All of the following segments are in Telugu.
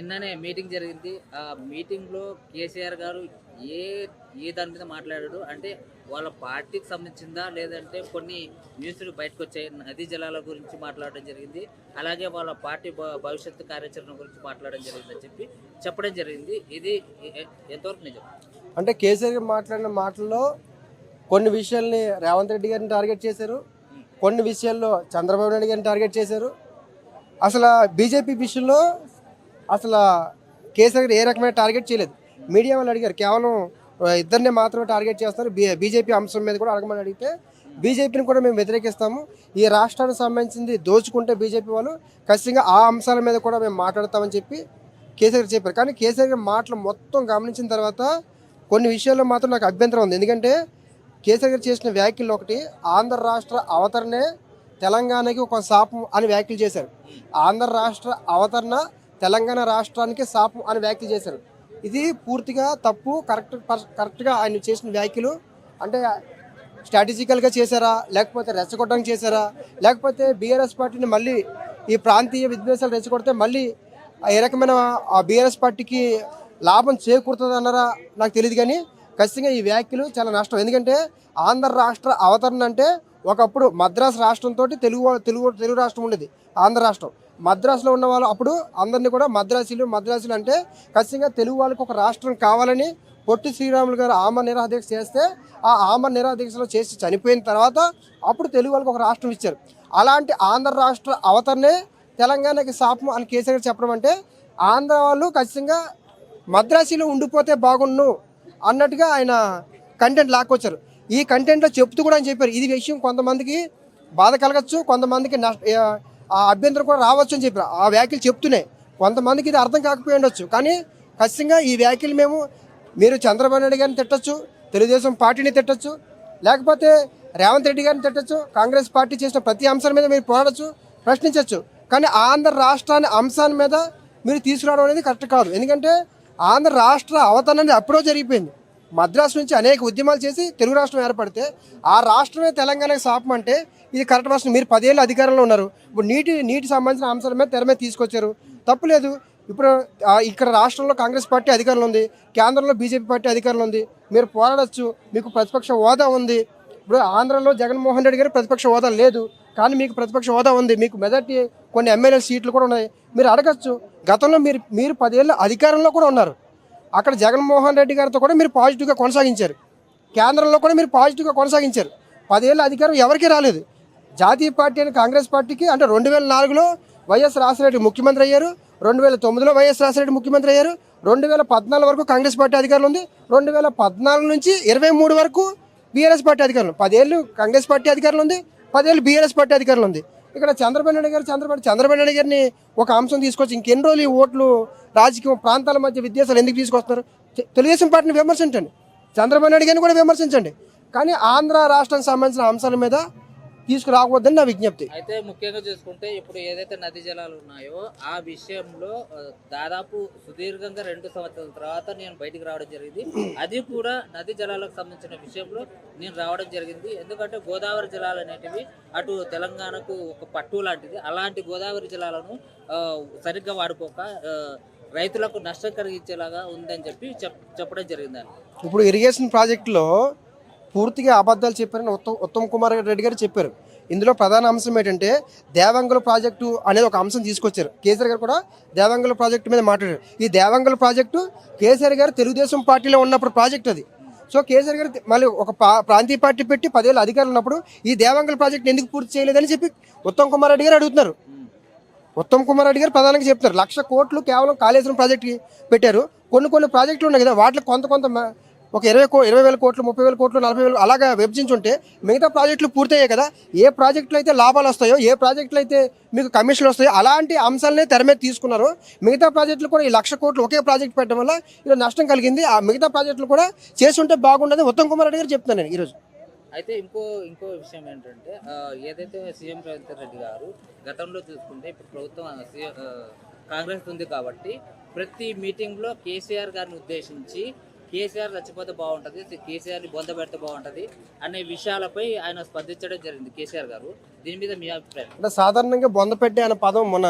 నిన్ననే మీటింగ్ జరిగింది. ఆ మీటింగ్‌లో కేసీఆర్ గారు ఏ ఏ దాని మీద మాట్లాడాడు అంటే వాళ్ళ పార్టీకి సంబంధించిందా? లేదంటే కొన్ని న్యూస్‌లు బయటకొచ్చాయి. నదీ జలాల గురించి మాట్లాడడం జరిగింది. అలాగే వాళ్ళ పార్టీ భవిష్యత్తు కార్యాచరణ గురించి మాట్లాడడం జరిగిందని చెప్పడం జరిగింది. ఇది ఎంతవరకు నిజం? అంటే కేసీఆర్ గారు మాట్లాడిన మాటల్లో కొన్ని విషయాల్ని రేవంత్ రెడ్డి గారిని టార్గెట్ చేశారు. కొన్ని విషయాల్లో చంద్రబాబు నాయుడు గారిని టార్గెట్ చేశారు. అసలు బీజేపీ విషయంలో అసలు కేసీఆర్ గారు ఏ రకమైన టార్గెట్ చేయలేదు. మీడియా వాళ్ళు అడిగారు, కేవలం ఇద్దరిని మాత్రమే టార్గెట్ చేస్తారు. బీజేపీ అంశం మీద కూడా అడగమని అడిగితే బీజేపీని కూడా మేము వ్యతిరేకిస్తాము, ఈ రాష్ట్రానికి సంబంధించింది దోచుకుంటే బీజేపీ వాళ్ళు ఖచ్చితంగా ఆ అంశాల మీద కూడా మేము మాట్లాడతామని చెప్పి కేసీఆర్ గారు చెప్పారు. కానీ కేసీఆర్ గారి మాటలు మొత్తం గమనించిన తర్వాత కొన్ని విషయాల్లో మాత్రం నాకు అభ్యంతరం ఉంది. ఎందుకంటే కేసీఆర్ గారు చేసిన వ్యాఖ్యలు ఒకటి, ఆంధ్ర రాష్ట్ర అవతరణే తెలంగాణకి ఒక శాపం అని వ్యాఖ్యలు చేశారు. ఆంధ్ర రాష్ట్ర అవతరణ తెలంగాణ రాష్ట్రానికి శాపం అని వ్యాఖ్యలు చేశారు. ఇది పూర్తిగా తప్పు. కరెక్ట్గా ఆయన చేసిన వ్యాఖ్యలు అంటే స్ట్రాటజికల్గా చేశారా, లేకపోతే రెచ్చగొట్టడానికి చేశారా, లేకపోతే బీఆర్ఎస్ పార్టీని మళ్ళీ ఈ ప్రాంతీయ విద్వేషాలు రెచ్చగొడితే మళ్ళీ ఏ రకమైన ఆ బీఆర్ఎస్ పార్టీకి లాభం చేకూరుతుంది అన్నారా నాకు తెలియదు. కానీ ఖచ్చితంగా ఈ వ్యాఖ్యలు చాలా నష్టం. ఎందుకంటే ఆంధ్ర రాష్ట్ర అవతరణ అంటే ఒకప్పుడు మద్రాసు రాష్ట్రంతో తెలుగు రాష్ట్రం ఉండేది ఆంధ్ర రాష్ట్రం. మద్రాసులో ఉన్న వాళ్ళు అప్పుడు అందరినీ కూడా మద్రాసులు అంటే ఖచ్చితంగా తెలుగు వాళ్ళకి ఒక రాష్ట్రం కావాలని పొట్టి శ్రీరాములు గారు ఆమరణ నిరాదీక్ష చేస్తే ఆ ఆమరణ నిరాదీక్షలో చేసి చనిపోయిన తర్వాత అప్పుడు తెలుగు వాళ్ళకి ఒక రాష్ట్రం ఇచ్చారు. అలాంటి ఆంధ్ర రాష్ట్ర అవతరణే తెలంగాణకి శాపం అని కేసీఆర్ చెప్పడం అంటే ఆంధ్ర వాళ్ళు ఖచ్చితంగా మద్రాసులో ఉండిపోతే బాగుండు అన్నట్టుగా ఆయన కంటెంట్ లాక్కొచ్చారు. ఈ కంటెంట్లో చెప్తూ కూడా ఆయన చెప్పారు, ఇది విషయం కొంతమందికి బాధ కలగచ్చు, కొంతమందికి ఆ అభ్యంతరం కూడా రావచ్చు అని చెప్పారు. ఆ వ్యాఖ్యలు చెప్తూనే కొంతమందికి ఇది అర్థం కాకపోయి ఉండొచ్చు. కానీ ఖచ్చితంగా ఈ వ్యాఖ్యలు మీరు చంద్రబాబు నాయుడు గారిని తిట్టచ్చు, తెలుగుదేశం పార్టీని తిట్టచ్చు, లేకపోతే రేవంత్ రెడ్డి గారిని తిట్టచ్చు, కాంగ్రెస్ పార్టీ చేసిన ప్రతి అంశం మీద మీరు పోరాడచ్చు, ప్రశ్నించవచ్చు. కానీ ఆంధ్ర రాష్ట్రాన్ని అంశాన్ని మీద మీరు తీసుకురావడం అనేది కరెక్ట్ కాదు. ఎందుకంటే ఆంధ్ర రాష్ట్ర అవతరణ అనేది అప్పుడో జరిగిపోయింది. మద్రాసు నుంచి అనేక ఉద్యమాలు చేసి తెలుగు రాష్ట్రం ఏర్పడితే ఆ రాష్ట్రమే తెలంగాణకి శాపం అంటే ఇది కరెక్ట్ రాష్ట్రం. మీరు 10 ఏళ్ళు అధికారంలో ఉన్నారు. ఇప్పుడు నీటి సంబంధించిన అంశాల మీద తెర మీద తీసుకొచ్చారు, తప్పులేదు. ఇప్పుడు ఇక్కడ రాష్ట్రంలో కాంగ్రెస్ పార్టీ అధికారంలో ఉంది, కేంద్రంలో బీజేపీ పార్టీ అధికారంలో ఉంది. మీరు పోరాడచ్చు, మీకు ప్రతిపక్ష హోదా ఉంది. ఇప్పుడు ఆంధ్రలో జగన్మోహన్ రెడ్డి గారు ప్రతిపక్ష హోదా లేదు, కానీ మీకు ప్రతిపక్ష హోదా ఉంది. మీకు మెజార్టీ కొన్ని ఎమ్మెల్యే సీట్లు కూడా ఉన్నాయి, మీరు అడగచ్చు. గతంలో మీరు 10 ఏళ్ళు అధికారంలో కూడా ఉన్నారు. అక్కడ జగన్మోహన్ రెడ్డి గారితో కూడా మీరు పాజిటివ్గా కొనసాగించారు, కేంద్రంలో కూడా మీరు పాజిటివ్గా కొనసాగించారు. 10 ఏళ్ళ అధికారం ఎవరికీ రాలేదు. జాతీయ పార్టీ అని కాంగ్రెస్ పార్టీకి అంటే 2004లో వైఎస్ రాజశేఖర ముఖ్యమంత్రి అయ్యారు, 2009లో వైఎస్ రాజశేఖర ముఖ్యమంత్రి అయ్యారు, 2014 వరకు కాంగ్రెస్ పార్టీ అధికారంలో ఉంది, 2014 నుంచి 23 వరకు బీఆర్ఎస్ పార్టీ అధికారంలో. 10 ఏళ్ళు కాంగ్రెస్ పార్టీ అధికారంలో ఉంది, 10 ఏళ్ళు బీఆర్ఎస్ పార్టీ అధికారంలో ఉంది. ఇక్కడ చంద్రబాబు నాయుడు గారిని ఒక అంశం తీసుకొచ్చి ఇంకెన్ని రోజులు ఈ ఓట్లు రాజకీయ ప్రాంతాల మధ్య విద్వేషాలు ఎందుకు తీసుకొస్తున్నారు? తెలుగుదేశం పార్టీని విమర్శించండి, చంద్రబాబు నాయుడు గారిని కూడా విమర్శించండి, కానీ ఆంధ్ర రాష్ట్రానికి సంబంధించిన అంశాల మీద తీసుకురాకూడదని నా విజ్ఞప్తి. అయితే ముఖ్యంగా చూసుకుంటే ఇప్పుడు ఏదైతే నదీ జలాలు ఉన్నాయో ఆ విషయంలో దాదాపు సుదీర్ఘంగా 2 సంవత్సరాల తర్వాత నేను బయటికి రావడం జరిగింది. అది కూడా నదీ జలాలకు సంబంధించిన విషయంలో నేను రావడం జరిగింది. ఎందుకంటే గోదావరి జలాలు అనేటివి అటు తెలంగాణకు ఒక పట్టు లాంటిది. అలాంటి గోదావరి జలాలను సరిగ్గా వాడుకోక రైతులకు నష్టం కలిగించేలాగా ఉందని చెప్పడం జరిగింది. ఇప్పుడు ఇరిగేషన్ ప్రాజెక్టులో పూర్తిగా అబద్ధాలు చెప్పారని ఉత్తమ్ కుమార్ రెడ్డి గారు చెప్పారు. ఇందులో ప్రధాన అంశం ఏంటంటే దేవంగుల ప్రాజెక్టు అనేది ఒక అంశం తీసుకొచ్చారు. కేసీఆర్ గారు కూడా దేవంగుల ప్రాజెక్టు మీద మాట్లాడారు. ఈ దేవంగుల ప్రాజెక్టు కేసీఆర్ గారు తెలుగుదేశం పార్టీలో ఉన్నప్పుడు ప్రాజెక్ట్ అది. సో కేసీఆర్ గారు మళ్ళీ ఒక ప్రాంతీయ పార్టీ పెట్టి 10 ఏళ్ళు అధికారులు ఉన్నప్పుడు ఈ దేవంగుల ప్రాజెక్టు ఎందుకు పూర్తి చేయలేదని చెప్పి ఉత్తమ్ కుమార్ రెడ్డి గారు అడుగుతున్నారు. ఉత్తమ్ కుమార్ రెడ్డి గారు ప్రధానంగా చెప్తున్నారు, 1,00,000 కోట్లు కేవలం కాళేశ్వరం ప్రాజెక్టుకి పెట్టారు. కొన్ని ప్రాజెక్టులు ఉన్నాయి కదా, వాటిలో కొంత ఒక 20,000 కోట్లు, 30,000 కోట్లు, 40,000 అలాగా విభజించుంటే మిగతా ప్రాజెక్టులు పూర్తయ్యాయి కదా. ఏ ప్రాజెక్టులు అయితే లాభాలు వస్తాయో, ఏ ప్రాజెక్టులు అయితే మీకు కమిషన్లు వస్తాయో అలాంటి అంశాలనే తెర మీద తీసుకున్నారు. మిగతా ప్రాజెక్టులు కూడా ఈ 1,00,000 కోట్లు ఒకే ప్రాజెక్ట్ పెట్టడం వల్ల ఇలా నష్టం కలిగింది. ఆ మిగతా ప్రాజెక్టులు కూడా చేస్తుంటే బాగుండదు ఉత్తమ్ కుమార్ రెడ్డి గారు చెప్తున్నాను నేను ఈరోజు. అయితే ఇంకో విషయం ఏంటంటే ఏదైతే సీఎం రేవంత్ రెడ్డి గారు గతంలో చూసుకుంటే ఇప్పుడు ప్రభుత్వం కాంగ్రెస్ ఉంది కాబట్టి ప్రతి మీటింగ్లో కేసీఆర్ గారిని ఉద్దేశించి కేసీఆర్ చచ్చిపోతే బాగుంటుంది, కేసీఆర్ని బొంద పెడితే బాగుంటుంది అనే విషయాలపై ఆయన స్పందించడం జరిగింది కేసీఆర్ గారు. దీని మీద మీ అభిప్రాయం? అంటే సాధారణంగా బొంద పెట్టే అనే పదం మన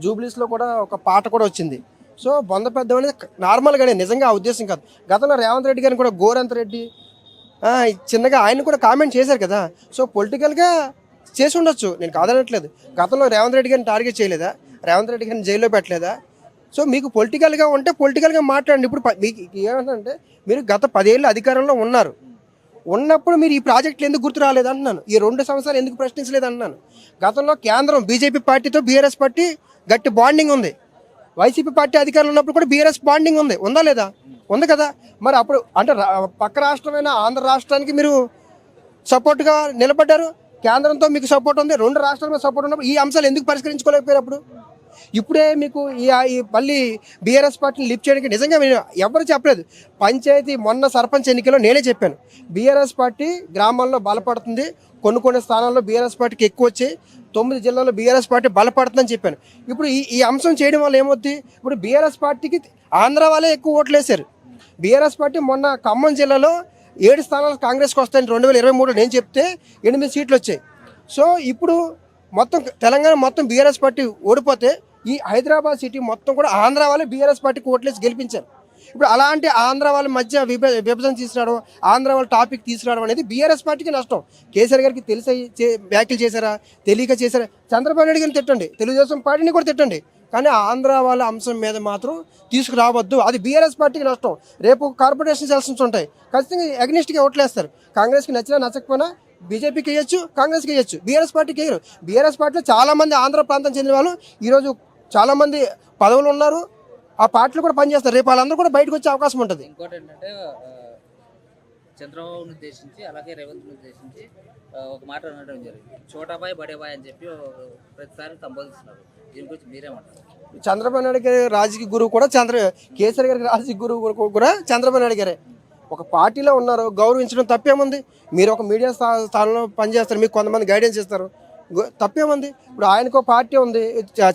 జూబ్లీస్లో కూడా ఒక పాట కూడా వచ్చింది. సో బొంద పెద్ద అనేది నార్మల్గానే, నిజంగా ఆ ఉద్దేశం కాదు. గతంలో రేవంత్ రెడ్డి గారిని కూడా గోరంత్ రెడ్డి చిన్నగా ఆయన కూడా కామెంట్ చేశారు కదా. సో పొలిటికల్గా చేసి ఉండొచ్చు, నేను కాదనట్లేదు. గతంలో రేవంత్ రెడ్డి గారిని టార్గెట్ చేయలేదా, రేవంత్ రెడ్డి గారిని జైల్లో పెట్టలేదా? సో మీకు పొలిటికల్గా ఉంటే పొలిటికల్గా మాట్లాడండి. ఇప్పుడు మీకు ఏమంటే మీరు గత 10 ఏళ్ళు అధికారంలో ఉన్నప్పుడు మీరు ఈ ప్రాజెక్టులు ఎందుకు గుర్తు రాలేదు అంటున్నాను. ఈ 2 సంవత్సరాలు ఎందుకు ప్రశ్నించలేదు అంటున్నాను. గతంలో కేంద్రం బీజేపీ పార్టీతో బీఆర్ఎస్ పార్టీ గట్టి బాండింగ్ ఉంది. వైసీపీ పార్టీ అధికారంలో ఉన్నప్పుడు కూడా బీఆర్ఎస్ బాండింగ్ ఉందా లేదా? ఉంది కదా. మరి అప్పుడు అంటే పక్క రాష్ట్రమైన ఆంధ్ర రాష్ట్రానికి మీరు సపోర్ట్గా నిలబడ్డారు, కేంద్రంతో మీకు సపోర్ట్ ఉంది, 2 రాష్ట్రాల మీద సపోర్ట్ ఉన్నప్పుడు ఈ అంశాలు ఎందుకు పరిష్కరించుకోలేకపోయారు? అప్పుడు ఇప్పుడే మీకు ఈ మళ్ళీ బీఆర్ఎస్ పార్టీని లిఫ్ట్ చేయడానికి నిజంగా ఎవరు చెప్పలేదు. పంచాయతీ మొన్న సర్పంచ్ ఎన్నికల్లో నేనే చెప్పాను, బీఆర్ఎస్ పార్టీ గ్రామాల్లో బలపడుతుంది, కొన్ని స్థానాల్లో బీఆర్ఎస్ పార్టీకి ఎక్కువ వచ్చాయి, 9 జిల్లాల్లో బీఆర్ఎస్ పార్టీ బలపడుతుందని చెప్పాను. ఇప్పుడు ఈ అంశం చేయడం వల్ల ఏమవుద్ది, ఇప్పుడు బీఆర్ఎస్ పార్టీకి ఆంధ్ర వాళ్ళే ఎక్కువ ఓట్లు వేశారు. బీఆర్ఎస్ పార్టీ మొన్న ఖమ్మం జిల్లాలో 7 స్థానాలు కాంగ్రెస్కి వస్తాయని 2023లో నేను చెప్తే 8 సీట్లు వచ్చాయి. సో ఇప్పుడు మొత్తం తెలంగాణ మొత్తం బీఆర్ఎస్ పార్టీ ఓడిపోతే ఈ హైదరాబాద్ సిటీ మొత్తం కూడా ఆంధ్ర వాళ్ళే బీఆర్ఎస్ పార్టీకి ఓట్లేసి గెలిపించారు. ఇప్పుడు అలాంటి ఆంధ్ర వాళ్ళ మధ్య విభజన తీసుకురావడం, ఆంధ్ర వాళ్ళ టాపిక్ తీసుకురావడం అనేది బీఆర్ఎస్ పార్టీకి నష్టం. కేసీఆర్ గారికి తెలిసి వ్యాఖ్యలు చేశారా, తెలియక చేశారా? చంద్రబాబు నాయుడు గారిని తిట్టండి, తెలుగుదేశం పార్టీని కూడా తిట్టండి, కానీ ఆంధ్ర వాళ్ళ అంశం మీద మాత్రం తీసుకురావద్దు. అది బీఆర్ఎస్ పార్టీకి నష్టం. రేపు కార్పొరేషన్ ఎలక్షన్స్ ఉంటాయి, ఖచ్చితంగా అగ్నిస్ట్గా ఓట్లేస్తారు. కాంగ్రెస్కి నచ్చినా నచ్చకపోయినా బీజేపీకి వేయచ్చు, కాంగ్రెస్కి వేయచ్చు, బీఆర్ఎస్ పార్టీకి వేయరు. బీఆర్ఎస్ పార్టీలో చాలామంది ఆంధ్ర ప్రాంతం చెందిన వాళ్ళు ఈరోజు చాలామంది పదవులు ఉన్నారు, ఆ పార్టీలు కూడా పనిచేస్తారు. రేపు వాళ్ళందరూ కూడా బయటకు వచ్చే అవకాశం ఉంటుంది. ఇంకోటి ఏంటంటే చంద్రబాబును ఉద్దేశించి అలాగే రేవంత్ను ఉద్దేశించి ఒక మాట అనడం జరిగింది, చోటాబాయ్ బడేబాయ్ అని చెప్పి ప్రతిసారి సంబోధిస్తున్నారు. దీని గురించి మీరేమంటారు? చంద్రబాబు నాయుడు గారి రాజకీయ గురువు కూడా కేసీఆర్ గారి రాజకీయ గురువు కూడా చంద్రబాబు నాయుడు గారే. ఒక పార్టీలో ఉన్నారు, గౌరవించడం తప్పేముంది? మీరు ఒక మీడియా స్థానంలో పనిచేస్తారు, మీకు కొంతమంది గైడెన్స్ ఇస్తారు, తప్పేముంది? ఇప్పుడు ఆయనకు పార్టీ ఉంది,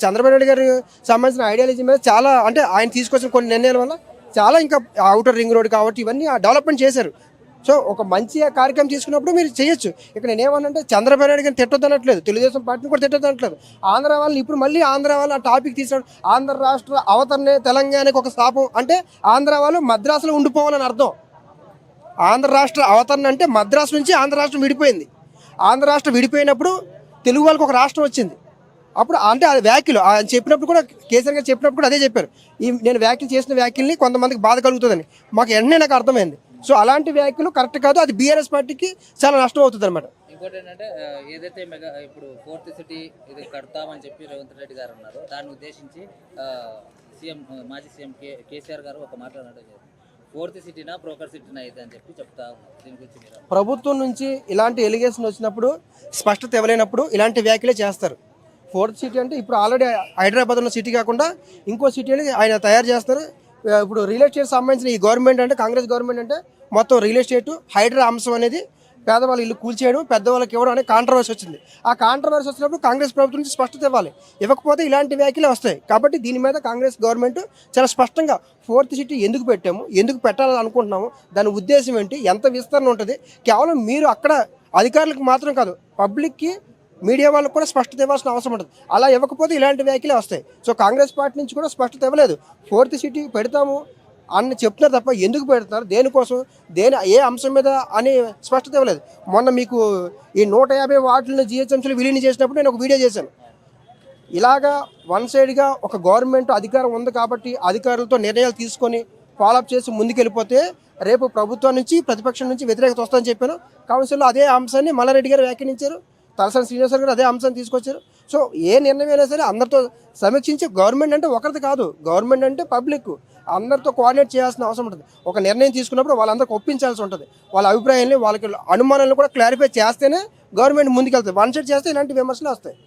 చంద్రబాబు నాయుడు గారికి సంబంధించిన ఐడియాలజీ మీద చాలా, అంటే ఆయన తీసుకొచ్చిన కొన్ని నిర్ణయాల వల్ల చాలా, ఇంకా అవుటర్ రింగ్ రోడ్ కాబట్టి ఇవన్నీ డెవలప్మెంట్ చేశారు. సో ఒక మంచి కార్యక్రమం తీసుకున్నప్పుడు మీరు చేయొచ్చు. ఇక్కడ నేనేమన్నంటే చంద్రబాబు నాయుడు గారిని తిట్టొద్దనట్లేదు, తెలుగుదేశం పార్టీని కూడా తిట్టొద్దనట్లేదు. ఆంధ్ర వాళ్ళని ఇప్పుడు మళ్ళీ ఆంధ్ర వాళ్ళు ఆ టాపిక్ తీసుకురావడం, ఆంధ్ర రాష్ట్ర అవతరణే తెలంగాణకి ఒక శాపం అంటే ఆంధ్ర వాళ్ళు మద్రాసులో ఉండిపోవాలని అర్థం. ఆంధ్ర రాష్ట్ర అవతరణ అంటే మద్రాసు నుంచి ఆంధ్ర రాష్ట్రం విడిపోయింది. ఆంధ్ర రాష్ట్రం విడిపోయినప్పుడు తెలుగు వాళ్ళకి ఒక రాష్ట్రం వచ్చింది. అప్పుడు అంటే అది వ్యాఖ్యలు ఆయన చెప్పినప్పుడు కూడా, కేసీఆర్ గారు చెప్పినప్పుడు కూడా అదే చెప్పారు, నేను వ్యాఖ్యలు చేసిన వ్యాఖ్యల్ని కొంతమందికి బాధ కలుగుతుందని. మాకు వెంటనే నాకు అర్థమైంది. సో అలాంటి వ్యాఖ్యలు కరెక్ట్ కాదు, అది బీఆర్ఎస్ పార్టీకి చాలా నష్టం అవుతుంది అనమాట. ఇంకోటి ఏంటంటే ఏదైతే ఇప్పుడు 4th సిటీ ఇది కడతామని చెప్పి రేవంత్ రెడ్డి గారు అన్నారు, దాన్ని ఉద్దేశించి మాజీ సీఎం కేసీఆర్ గారు ఒక మాట అనడం జరిగింది, 4th సిటీనా బ్రోకర్ సిటీనా ఇది అని చెప్పి చెప్తా ఉన్నారు. దీని గురించి మీరు? ప్రభుత్వం నుంచి ఇలాంటి ఎలిగేషన్ వచ్చినప్పుడు, స్పష్టత ఇవ్వలేనప్పుడు ఇలాంటి వ్యాఖ్యలే చేస్తారు. 4th సిటీ అంటే ఇప్పుడు ఆల్రెడీ హైదరాబాద్ ఉన్న సిటీ కాకుండా ఇంకో సిటీ అనేది ఆయన తయారు చేస్తారు. ఇప్పుడు రియల్ ఎస్టేట్ సంబంధించిన ఈ గవర్నమెంట్ అంటే, కాంగ్రెస్ గవర్నమెంట్ అంటే మొత్తం రియల్ ఎస్టేట్ హైడ్రా అంశం అనేది పేదవాళ్ళ ఇల్లు కూల్చేయడం, పెద్దవాళ్ళకి ఇవ్వడం అనే కాంట్రవర్సీ వచ్చింది. ఆ కాంట్రవర్సీ వచ్చినప్పుడు కాంగ్రెస్ ప్రభుత్వం నుంచి స్పష్టత ఇవ్వాలి, ఇవ్వకపోతే ఇలాంటి వ్యాఖ్యలే వస్తాయి. కాబట్టి దీని మీద కాంగ్రెస్ గవర్నమెంట్ చాలా స్పష్టంగా 4th సిటీ ఎందుకు పెట్టాము, ఎందుకు పెట్టాలని అనుకుంటున్నాము, దాని ఉద్దేశం ఏంటి, ఎంత విస్తరణ ఉంటుంది, కేవలం మీరు అక్కడ అధికారులకు మాత్రం కాదు, పబ్లిక్కి, మీడియా వాళ్ళకు కూడా స్పష్టత ఇవ్వాల్సిన అవసరం ఉంటుంది. అలా ఇవ్వకపోతే ఇలాంటి వ్యాఖ్యలే వస్తాయి. సో కాంగ్రెస్ పార్టీ నుంచి కూడా స్పష్టత ఇవ్వలేదు, 4th సిటీ పెడతాము అని చెప్తున్నారు తప్ప ఎందుకు పెడుతున్నారు, దేనికోసం, ఏ అంశం మీద అని స్పష్టత ఇవ్వలేదు. మొన్న మీకు ఈ 150 వార్డులను జిహెచ్ఎంసీలు విలీనం చేసినప్పుడు నేను ఒక వీడియో చేశాను. ఇలాగా వన్ సైడ్గా ఒక గవర్నమెంట్ అధికారం ఉంది కాబట్టి అధికారులతో నిర్ణయాలు తీసుకొని ఫాలోఅప్ చేసి ముందుకెళ్ళిపోతే రేపు ప్రభుత్వం నుంచి, ప్రతిపక్షం నుంచి వ్యతిరేకత వస్తుందని చెప్పాను. కౌన్సిల్లో అదే అంశాన్ని మల్లారెడ్డి గారు వ్యాఖ్యానించారు, తలసాని శ్రీనివాస్ గారు అదే అంశాన్ని తీసుకొచ్చారు. సో ఏ నిర్ణయం అయినా సరే అందరితో సమీక్షించి, గవర్నమెంట్ అంటే ఒకరిది కాదు, గవర్నమెంట్ అంటే పబ్లిక్, అందరితో కోఆర్డినేట్ చేయాల్సిన అవసరం ఉంటుంది. ఒక నిర్ణయం తీసుకున్నప్పుడు వాళ్ళందరికీ ఒప్పించాల్సి ఉంటుంది, వాళ్ళ అభిప్రాయాన్ని, వాళ్ళకి అనుమానాలను కూడా క్లారిఫై చేస్తేనే గవర్నమెంట్ ముందుకెళ్తుంది. వన్ సైడ్ చేస్తే ఇలాంటి విమర్శలు వస్తాయి.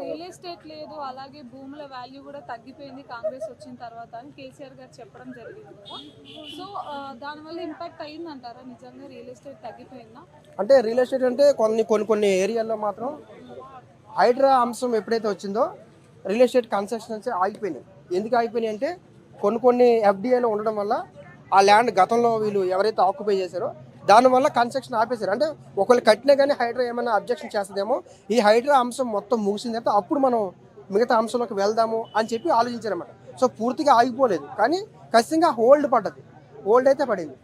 రియల్ ఎస్టేట్ లేదు, అలాగే భూముల వాల్యూ కూడా తగ్గిపోయింది కాంగ్రెస్ వచ్చిన తర్వాత అని కేసీఆర్ గారు చెప్పడం జరిగింది కదా. సో దానివల్ల ఇంపాక్ట్ అయ్యిందంటారా? నిజంగా రియల్ ఎస్టేట్ తగ్గిపోయిందా? అంటే రియల్ ఎస్టేట్ అంటే కొన్ని ఏరియాల్లో మాత్రం హైడ్రా అంశం ఎప్పుడైతే వచ్చిందో రియల్ ఎస్టేట్ కన్స్ట్రక్షన్స్ ఆగిపోయినాయి. ఎందుకు ఆగిపోయినాయి అంటే కొన్ని ఎఫ్డిఐలో ఉండడం వల్ల ఆ ల్యాండ్ గతంలో వీళ్ళు ఎవరైతే ఆక్యుపై చేశారో దానివల్ల కన్స్ట్రక్షన్ ఆపేశారు. అంటే ఒకళ్ళు కట్టినా కానీ హైడ్రా ఏమైనా అబ్జెక్షన్ చేస్తుందేమో, ఈ హైడ్రా అంశం మొత్తం ముగిసిన తర్వాత అప్పుడు మనం మిగతా అంశంలోకి వెళ్దాము అని చెప్పి ఆలోచించారన్నమాట. సో పూర్తిగా ఆగిపోలేదు, కానీ ఖచ్చితంగా హోల్డ్ పడ్డది, హోల్డ్ అయితే పడింది.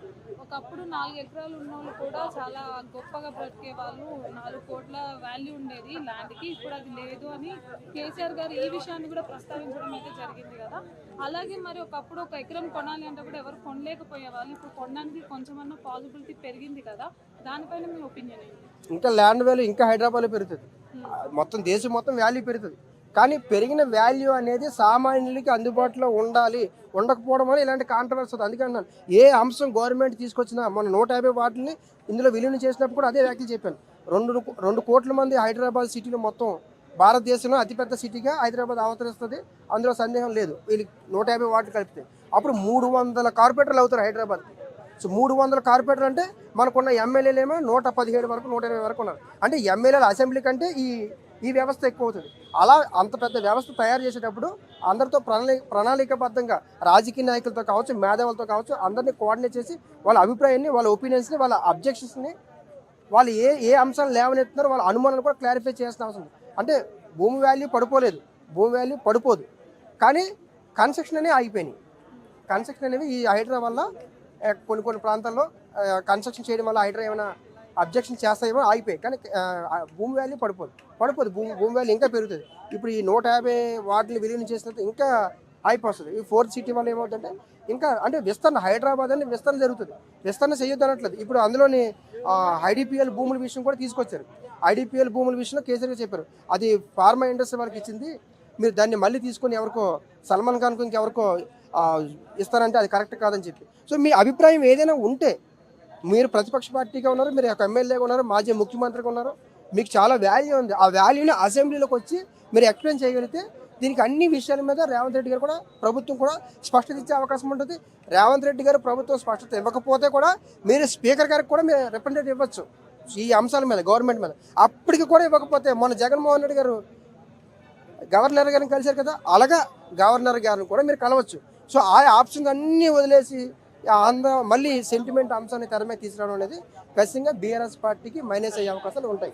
ఒకప్పుడు 4 ఎకరాలు ఉన్న వాళ్ళు కూడా చాలా గొప్పగా బ్రతికే వాళ్ళు, 4 కోట్ల వాల్యూ ఉండేది ల్యాండ్కి, ఇప్పుడు అది లేదు అని కేసీఆర్ గారు ఈ విషయాన్ని కూడా ప్రస్తావించడం అయితే జరిగింది కదా. అలాగే మరి ఒకప్పుడు 1 ఎకరం కొనాలి అంటే కూడా ఎవరు కొనలేకపోయే వాళ్ళు, ఇప్పుడు కొనడానికి కొంచెమన్నా పాసిబిలిటీ పెరిగింది కదా, దానిపైన మీ ఒపీనియన్ ఏంటి? ఇంకా ల్యాండ్ వాల్యూ ఇంకా హైదరాబాద్లో పెరుగుతుంది, మొత్తం దేశం మొత్తం వాల్యూ పెరుగుతుంది. కానీ పెరిగిన వాల్యూ అనేది సామాన్యులకి అందుబాటులో ఉండాలి, ఉండకపోవడం వల్ల ఇలాంటి కాంట్రవర్సీ అవుతుంది. అందుకే అన్నాను, ఏ అంశం గవర్నమెంట్ తీసుకొచ్చినా మన 150 వాటిని ఇందులో విలీనం చేసినప్పుడు కూడా అదే వ్యాఖ్యలు చెప్పాను. 2 కోట్ల మంది హైదరాబాద్ సిటీలో, మొత్తం భారతదేశంలో అతిపెద్ద సిటీగా హైదరాబాద్ అవతరిస్తుంది, అందులో సందేహం లేదు. వీళ్ళకి 150 వాటిలు కలిపితే అప్పుడు 300 కార్పొరేటర్లు అవుతారు హైదరాబాద్. సో 300 కార్పొరేటర్లు అంటే మనకున్న ఎమ్మెల్యేలు ఏమో 117 వరకు 120 వరకు ఉన్నారు. అంటే ఎమ్మెల్యేల అసెంబ్లీ కంటే ఈ వ్యవస్థ ఎక్కువ అవుతుంది. అలా అంత పెద్ద వ్యవస్థ తయారు చేసేటప్పుడు అందరితో ప్రణాళికబద్ధంగా రాజకీయ నాయకులతో కావచ్చు, మేధావులతో కావచ్చు, అందరినీ కోఆర్డినేట్ చేసి వాళ్ళ అభిప్రాయాన్ని, వాళ్ళ ఒపీనియన్స్ని, వాళ్ళ అబ్జెక్షన్స్ని, వాళ్ళు ఏ అంశాలు లేవనెత్తున్నారో వాళ్ళ అనుమానాలు కూడా క్లారిఫై చేయాల్సిన అవసరం ఉంది. అంటే భూమి వాల్యూ పడిపోలేదు, భూమి వాల్యూ పడిపోదు, కానీ కన్స్ట్రక్షన్ అనేవి ఆగిపోయినాయి. కన్స్ట్రక్షన్ అనేవి ఈ హైడ్రా వల్ల కొన్ని ప్రాంతాల్లో కన్స్ట్రక్షన్ చేయడం వల్ల హైడ్రా ఏమైనా అబ్జెక్షన్ చేస్తాయేమో ఆగిపోయాయి, కానీ భూమి వాల్యూ పడిపోదు, భూమి వాల్యూ ఇంకా పెరుగుతుంది. ఇప్పుడు ఈ 150 వాటిని విలీనం చేసినట్టు ఇంకా అయిపోతుంది. ఈ 4th సిటీ వల్ల ఏమవుతుందంటే ఇంకా అంటే విస్తరణ, హైదరాబాద్ అని విస్తరణ జరుగుతుంది. విస్తరణ చేయొద్దు అనట్లేదు. ఇప్పుడు అందులోని ఐడిపిఎల్ భూముల విషయం కూడా తీసుకొచ్చారు. ఐడిపిఎల్ భూముల విషయంలో కేసీఆర్ చెప్పారు, అది ఫార్మా ఇండస్ట్రీ వాళ్ళకి ఇచ్చింది, మీరు దాన్ని మళ్ళీ తీసుకొని ఎవరికో సల్మాన్ ఖాన్కు ఇంకెవరికో ఇస్తారంటే అది కరెక్ట్ కాదని చెప్పి. సో మీ అభిప్రాయం ఏదైనా ఉంటే, మీరు ప్రతిపక్ష పార్టీగా ఉన్నారు, మీరు ఒక ఎమ్మెల్యేగా ఉన్నారు, మాజీ ముఖ్యమంత్రిగా ఉన్నారు, మీకు చాలా వాల్యూ ఉంది. ఆ వాల్యూని అసెంబ్లీలోకి వచ్చి మీరు ఎక్స్ప్లెయిన్ చేయగలిగితే దీనికి అన్ని విషయాల మీద రేవంత్ రెడ్డి గారు కూడా, ప్రభుత్వం కూడా స్పష్టత ఇచ్చే అవకాశం ఉంటుంది. రేవంత్ రెడ్డి గారు ప్రభుత్వం స్పష్టత ఇవ్వకపోతే కూడా మీరు స్పీకర్ గారికి కూడా మీరు రిప్రజెంటేటివ్ ఇవ్వచ్చు ఈ అంశాల మీద, గవర్నమెంట్ మీద. అప్పటికి కూడా ఇవ్వకపోతే మొన్న జగన్మోహన్ రెడ్డి గారు గవర్నర్ గారిని కలిశారు కదా, అలాగా గవర్నర్ గారిని కూడా మీరు కలవచ్చు. సో ఆ ఆప్షన్స్ అన్నీ వదిలేసి మళ్ళీ సెంటిమెంట్ అంశాన్ని తెర మీద తీసుకురావడం అనేది ఖచ్చితంగా బీఆర్ఎస్ పార్టీకి మైనస్ అయ్యే అవకాశాలు ఉంటాయి.